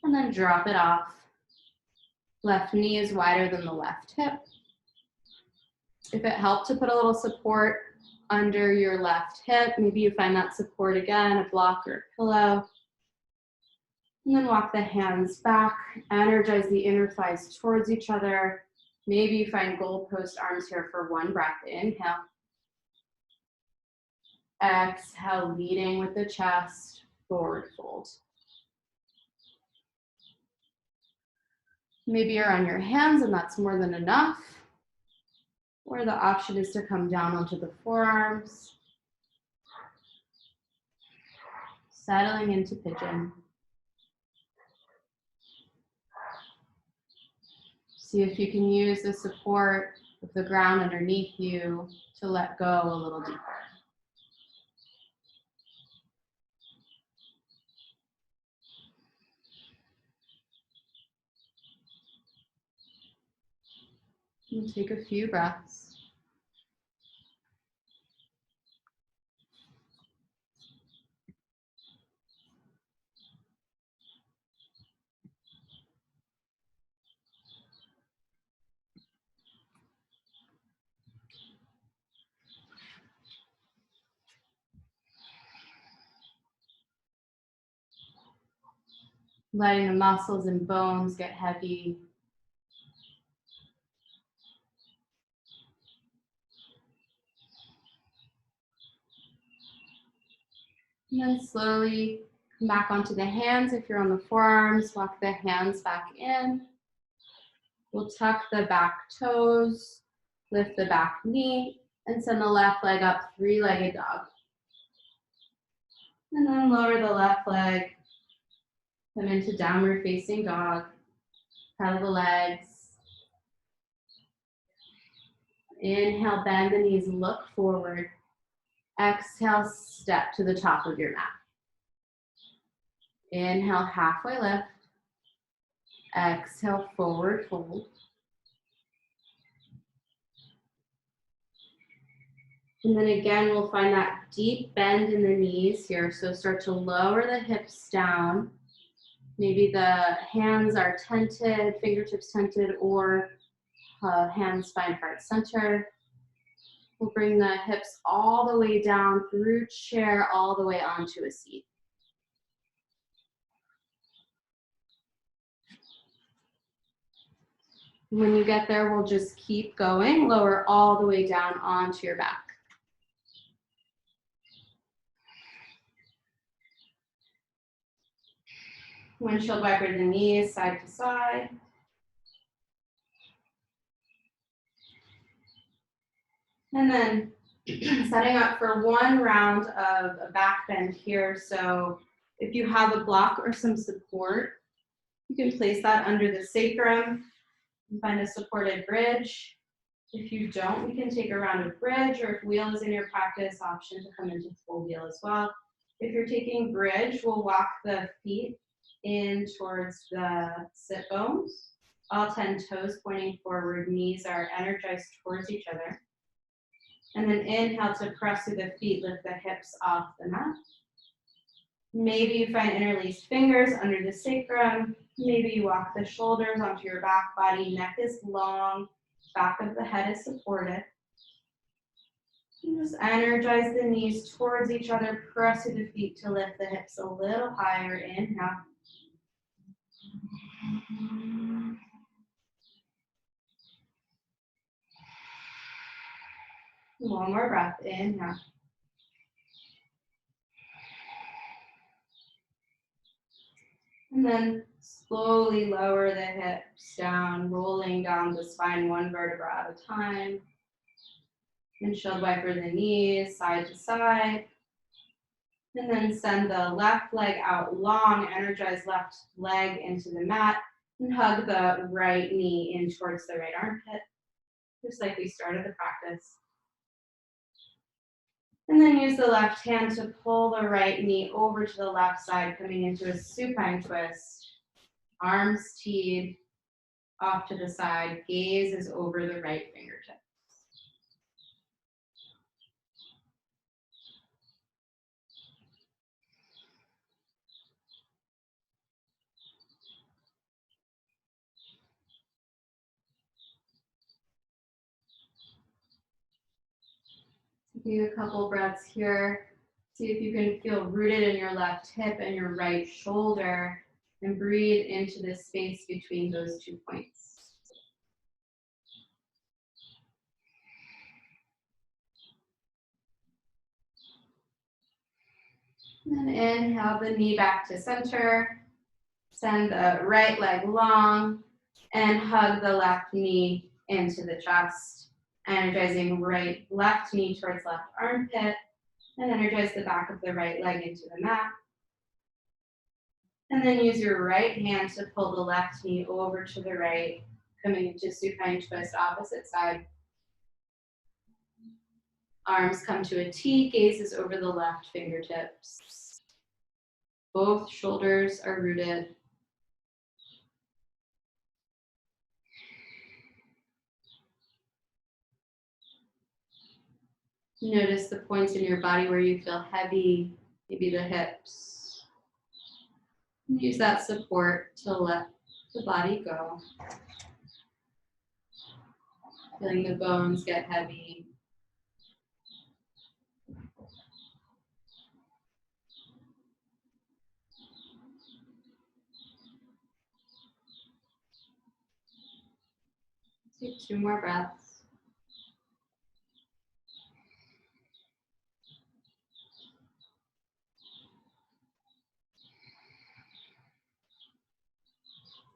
and then drop it off. Left knee is wider than the left hip. If it helped to put a little support under your left hip, maybe you find that support again, a block or a pillow. And then walk the hands back, energize the inner thighs towards each other. Maybe you find goalpost arms here for one breath. Inhale. Exhale, leading with the chest, forward fold. Maybe you're on your hands and that's more than enough. Or the option is to come down onto the forearms. Settling into pigeon. See if you can use the support of the ground underneath you to let go a little deeper. And take a few breaths. letting the muscles and bones get heavy. And then slowly come back onto the hands. If you're on the forearms, walk the hands back in. We'll tuck the back toes, lift the back knee, and send the left leg up, three-legged dog. And then lower the left leg, come into downward facing dog, pedal the legs. Inhale, bend the knees, look forward. Exhale, step to the top of your mat. Inhale, halfway lift. Exhale, forward fold. And then again, we'll find that deep bend in the knees here. So start to lower the hips down. Maybe the hands are tented, fingertips tented, or hands, spine, heart center. We'll bring the hips all the way down through chair, all the way onto a seat. When you get there, we'll just keep going, lower all the way down onto your back. Windshield wiper the knees side to side. And then setting up for one round of a back bend here. So if you have a block or some support, you can place that under the sacrum and find a supported bridge. If you don't, we can take a round of bridge, or if wheel is in your practice, option to come into full wheel as well. If you're taking bridge, we'll walk the feet in towards the sit bones. All 10 toes pointing forward, knees are energized towards each other. And then inhale to press through the feet, lift the hips off the mat. Maybe you find interlaced fingers under the sacrum. Maybe you walk the shoulders onto your back body. Neck is long, back of the head is supported. And just energize the knees towards each other. Press through the feet to lift the hips a little higher. Inhale. One more breath. Inhale. And then slowly lower the hips down, rolling down the spine one vertebra at a time. Windshield wiper the knees side to side. And then send the left leg out long, energize left leg into the mat, and hug the right knee in towards the right armpit, just like we started the practice. And then use the left hand to pull the right knee over to the left side, coming into a supine twist. Arms teed off to the side, gaze is over the right fingertip. Taking a couple breaths here. See if you can feel rooted in your left hip and your right shoulder, and breathe into the space between those 2 points. And then inhale the knee back to center. Send the right leg long and hug the left knee into the chest. Energizing left knee towards left armpit, and energize the back of the right leg into the mat. And then use your right hand to pull the left knee over to the right, coming into supine twist, opposite side. Arms come to a T, gazes over the left fingertips. Both shoulders are rooted. Notice the points in your body where you feel heavy, maybe the hips. Use that support to let the body go. Feeling the bones get heavy. 2 more breaths.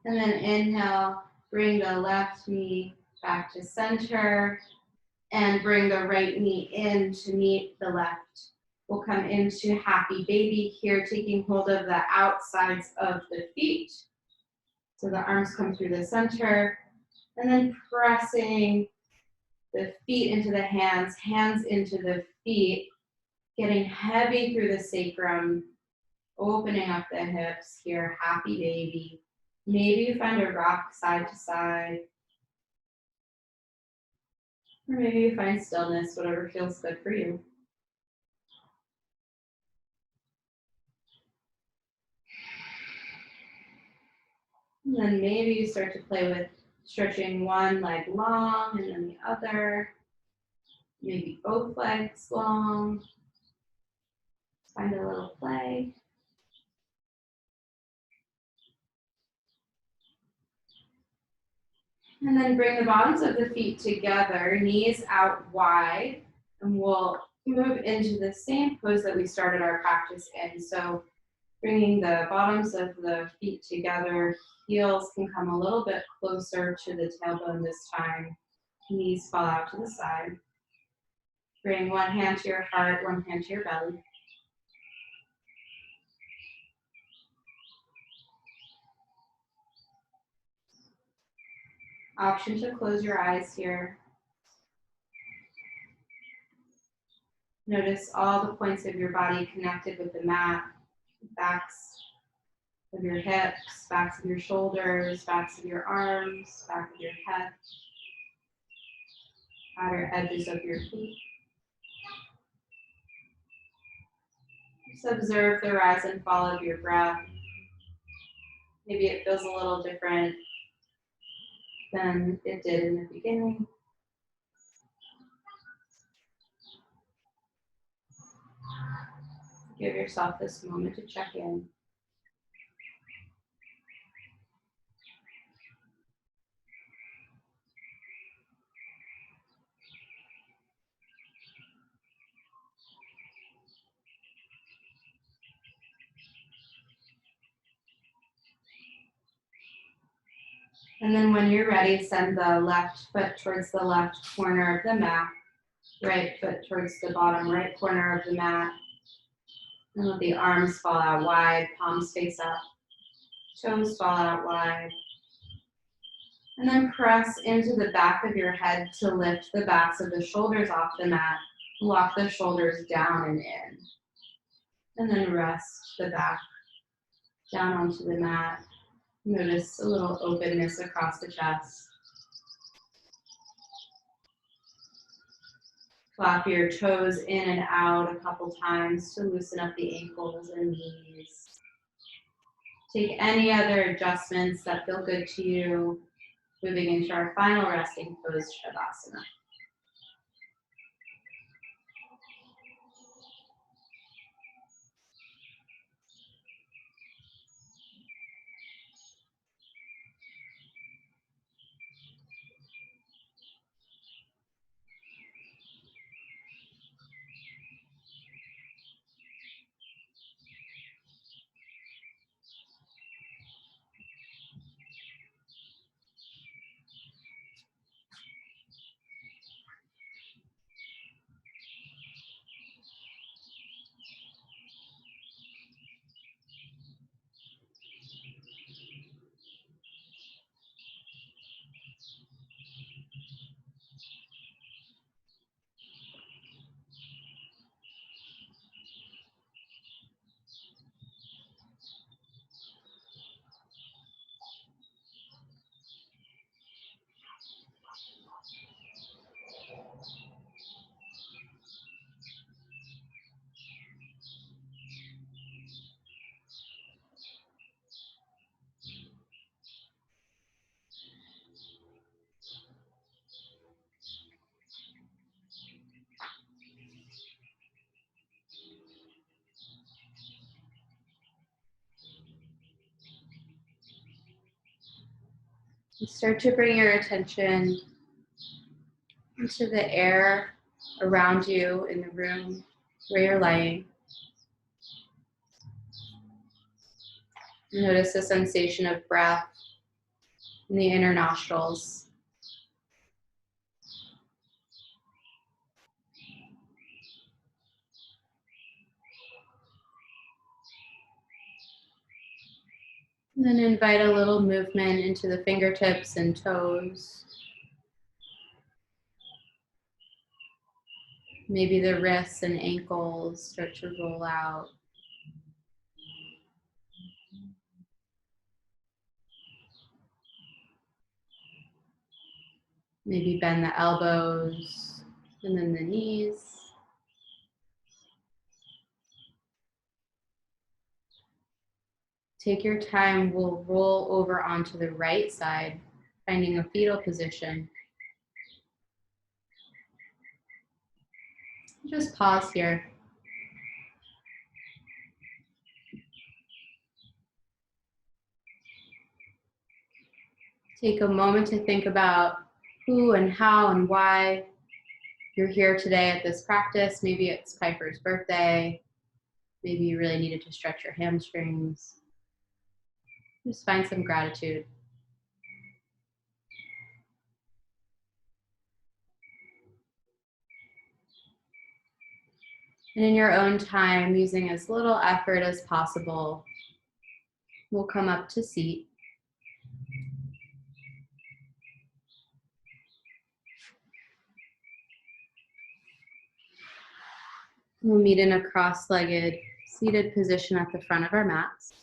And then inhale, bring the left knee back to center and bring the right knee in to meet the left. We'll come into happy baby here, taking hold of the outsides of the feet. So the arms come through the center, and then pressing the feet into the hands, hands into the feet, getting heavy through the sacrum, opening up the hips here, happy baby. Maybe you find a rock side to side, or maybe you find stillness, whatever feels good for you. And then maybe you start to play with stretching one leg long and then the other. Maybe both legs long. Find a little play. And then bring the bottoms of the feet together, knees out wide, and we'll move into the same pose that we started our practice in. So bringing the bottoms of the feet together, heels can come a little bit closer to the tailbone this time. Knees fall out to the side. Bring one hand to your heart, one hand to your belly. Option to close your eyes here. Notice all the points of your body connected with the mat, backs of your hips, backs of your shoulders, backs of your arms, back of your head, outer edges of your feet. Just observe the rise and fall of your breath. Maybe it feels a little different than it did in the beginning. Give yourself this moment to check in. And then when you're ready, send the left foot towards the left corner of the mat, right foot towards the bottom right corner of the mat. And let the arms fall out wide, palms face up, toes fall out wide. And then press into the back of your head to lift the backs of the shoulders off the mat. Lock the shoulders down and in. And then rest the back down onto the mat. Notice a little openness across the chest. Flap your toes in and out a couple times to loosen up the ankles and knees. Take any other adjustments that feel good to you. Moving into our final resting pose, Shavasana. You start to bring your attention into the air around you in the room where you're lying. Notice the sensation of breath in the inner nostrils. And then invite a little movement into the fingertips and toes. Maybe the wrists and ankles start to roll out. Maybe bend the elbows and then the knees. Take your time, we'll roll over onto the right side, finding a fetal position. Just pause here. Take a moment to think about who and how and why you're here today at this practice. Maybe it's Piper's birthday. Maybe you really needed to stretch your hamstrings. Just find some gratitude. And in your own time, using as little effort as possible, we'll come up to seat. We'll meet in a cross-legged seated position at the front of our mats.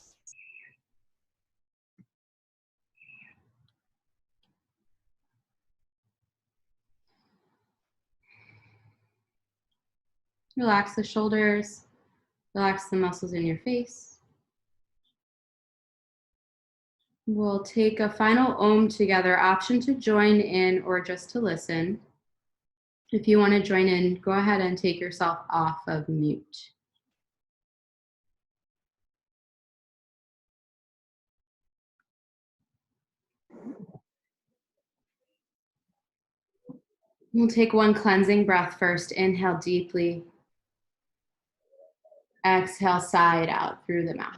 Relax the shoulders, relax the muscles in your face. We'll take a final Om together, option to join in or just to listen. If you want to join in, go ahead and take yourself off of mute. We'll take one cleansing breath first. Inhale deeply. Exhale, sigh it out through the mouth.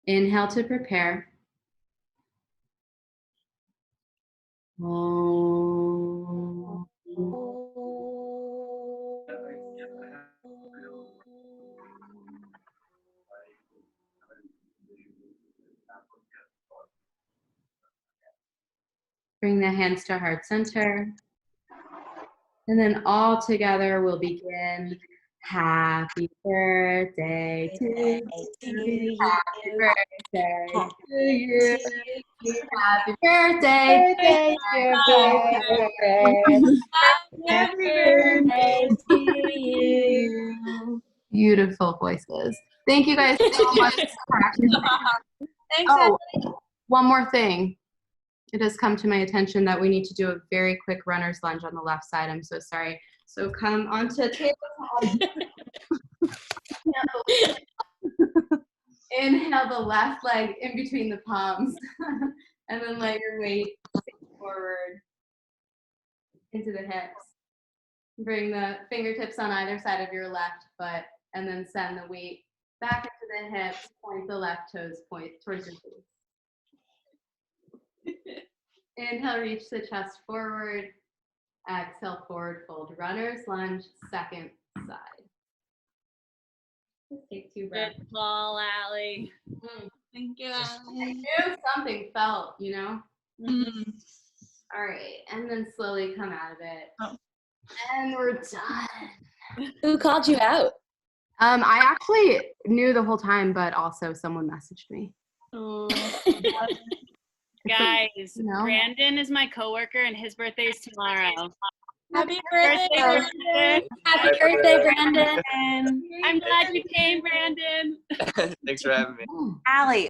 Inhale to prepare. Om. Bring the hands to heart center. And then all together we'll begin. Happy birthday to you. Happy birthday to you. Happy birthday. Happy birthday to you. Beautiful voices. Thank you guys so much for practicing. Thanks, Oh, one more thing. It has come to my attention that we need to do a very quick runner's lunge on the left side. I'm so sorry. So come onto tabletop. Inhale the left leg in between the palms. And then let your weight forward into the hips. Bring the fingertips on either side of your left foot, and then send the weight back into the hips. Point the left toes point towards your face. Inhale, reach the chest forward. Exhale, forward fold. Runner's lunge, second side. Just take 2 breaths. Good call, Allie. Thank you, I Allie. knew something felt, you know? Mm-hmm. All right, and then slowly come out of it. Oh. And we're done. Who called you out? I actually knew the whole time, but also someone messaged me. Oh. Guys, No. Brandon is my coworker and his birthday is tomorrow. Happy birthday, Brandon. Happy birthday, Brandon. I'm glad you came, Brandon. Thanks for having me. Allie,